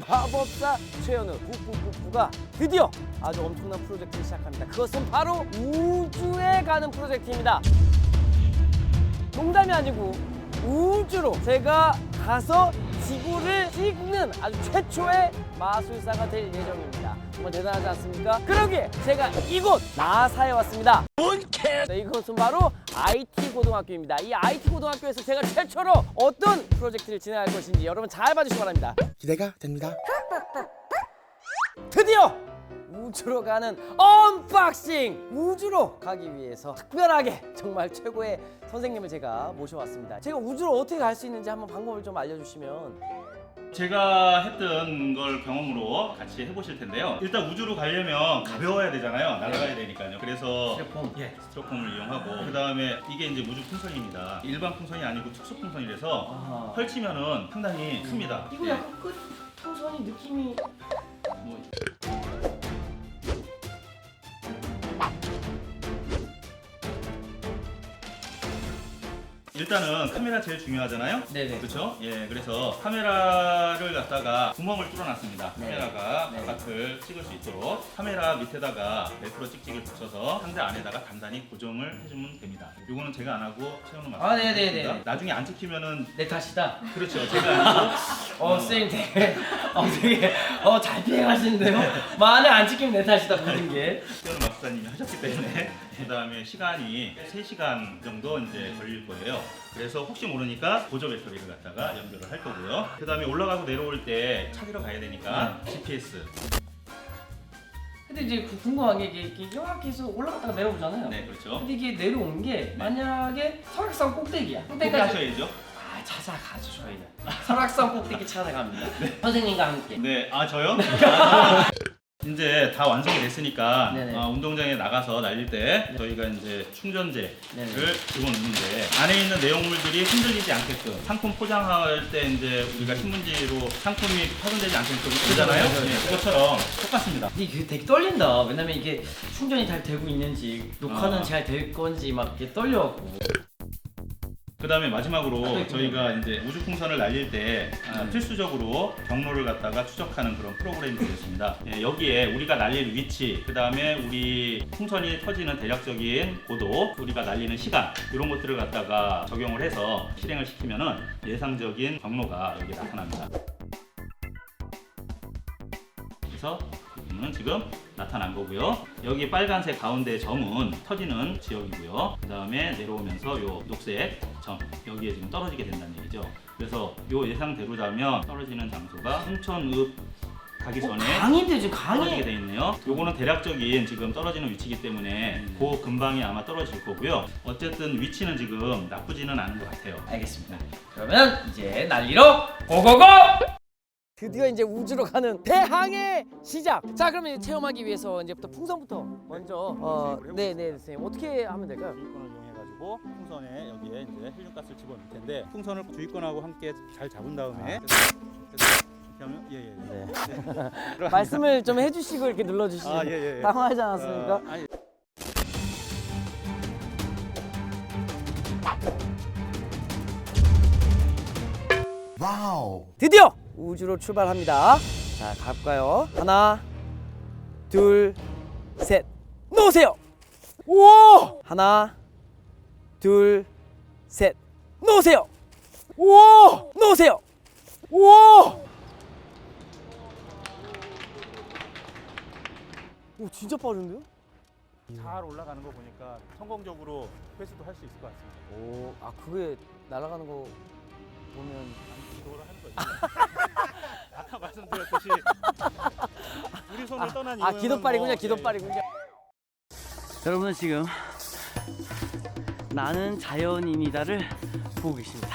마법사 최현우 뿌뿌뿌뿌가 드디어 아주 엄청난 프로젝트를 시작합니다. 그것은 바로 우주에 가는 프로젝트입니다. 농담이 아니고 우주로 제가 가서 지구를 찍는 아주 최초의 마술사가 될 예정입니다. 정말 대단하지 않습니까? 그러기에 제가 이곳 나사에 왔습니다. 네, 이곳은 바로 IT 고등학교입니다. 이 IT 고등학교에서 제가 최초로 어떤 프로젝트를 진행할 것인지 여러분 잘 봐주시기 바랍니다. 기대가 됩니다. 드디어 우주로 가는 언박싱! 우주로 가기 위해서 특별하게 정말 최고의 선생님을 제가 모셔왔습니다. 제가 우주로 어떻게 갈 수 있는지 한번 방법을 좀 알려주시면. 제가 했던 걸 경험으로 같이 해보실 텐데요. 일단 우주로 가려면 가벼워야 되잖아요. 날아가야 되니까요. 그래서 스티로폼. 스티로폼을 이용하고 그 다음에 이게 이제 우주 풍선입니다. 일반 풍선이 아니고 특수 풍선이라서 아하. 펼치면은 상당히 큽니다. 이거 예. 약간 끝 풍선이 느낌이 뭐 일단은 카메라 제일 중요하잖아요. 네네. 그렇죠? 예, 그래서 카메라를 갖다가 구멍을 뚫어놨습니다. 네. 카메라가 네. 바깥을 찍을 수 있도록 카메라 밑에다가 벨크로 찍찍이를 붙여서 상자 안에다가 단단히 고정을 해주면 됩니다. 이거는 제가 안 하고 채우는 아, 네네네. 나중에 안 찍히면은 내 탓이다. 그렇죠. 제가 아니고 선생님 되게 잘 피해가시는데요? 만에 안 찍히면 내 탓이다 모든 게. 태어는 마술사님이 하셨기 때문에 그 다음에 시간이 3시간 정도 이제 걸릴 거예요. 그래서 혹시 모르니까 보조 배터리를 갖다가 연결을 할 거고요. 그 다음에 올라가고 내려올 때 찾으러 가야 되니까 GPS. 근데 이제 궁금한 게 이게 이렇게 해서 올라갔다가 내려오잖아요. 네, 그렇죠. 근데 이게 내려온 게 만약에 설악산 꼭대기야. 꼭 하셔야죠. 찾아가죠 저희는. 설악산 꼭대기 찾아갑니다. 선생님과 함께. 네, 저요? 이제 다 완성이 됐으니까 네네. 운동장에 나가서 날릴 때 저희가 이제 충전재를 네네. 집어넣는데 안에 있는 내용물들이 흔들리지 않게끔 상품 포장할 때 이제 우리가 신문지로 상품이 파손되지 않게끔 그러잖아요. 그렇죠. 네, 그것처럼 똑같습니다. 이게 되게 떨린다. 왜냐면 이게 충전이 잘 되고 있는지 녹화는 아. 잘 될 건지 막 이렇게 떨려갖고. 그 다음에 마지막으로 네, 저희가 이제 우주풍선을 날릴 때 필수적으로 경로를 갖다가 추적하는 그런 프로그램이 되겠습니다. 예, 여기에 우리가 날릴 위치, 그 다음에 우리 풍선이 터지는 대략적인 고도, 우리가 날리는 시간 이런 것들을 갖다가 적용을 해서 실행을 시키면은 예상적인 경로가 여기에 나타납니다. 그래서 는 지금 나타난 거고요. 여기 빨간색 가운데 점은 터지는 지역이고요. 그 다음에 내려오면서 요 녹색 점 여기에 지금 떨어지게 된다는 얘기죠. 그래서 요 예상대로라면 떨어지는 장소가 홍천읍 가기 전에 강인데 지금 떨어지게 강이. 돼 있네요. 요거는 대략적인 지금 떨어지는 위치이기 때문에 그 근방이 아마 떨어질 거고요. 어쨌든 위치는 지금 나쁘지는 않은 것 같아요. 알겠습니다. 그러면 이제 날리러 고고고! 드디어 이제 우주로 가는 대항해 시작. 자, 그러면 이제 체험하기 위해서 이제부터 풍선부터 먼저 네네 선생님 어떻게 하면 될까요? 주의권을 이용해가지고 풍선에 여기에 이제 헬륨가스를 집어넣을 텐데 풍선을 주의권하고 함께 잘 잡은 다음에 이렇게 하면 네. 말씀을 좀 해주시고 이렇게 눌러주시면 예. 당황하지 않았습니까? 아니, 와우. 드디어 우주로 출발합니다. 자, 갈까요? 하나, 둘, 셋, 놓으세요. 오! 하나, 둘, 셋, 놓으세요. 오! 놓으세요. 오! 오, 진짜 빠른데요? 잘 올라가는 거 보니까 성공적으로 회수도 할 수 있을 것 같습니다. 오, 그게 날아가는 거 보면 기도를 하는 거죠. 아까 말씀드렸듯이 우리 손을 떠난 이유는 기도빨이군요, 뭐, 기도빨이군요. 여러분은 지금 나는 자연인이다를 보고 계십니다.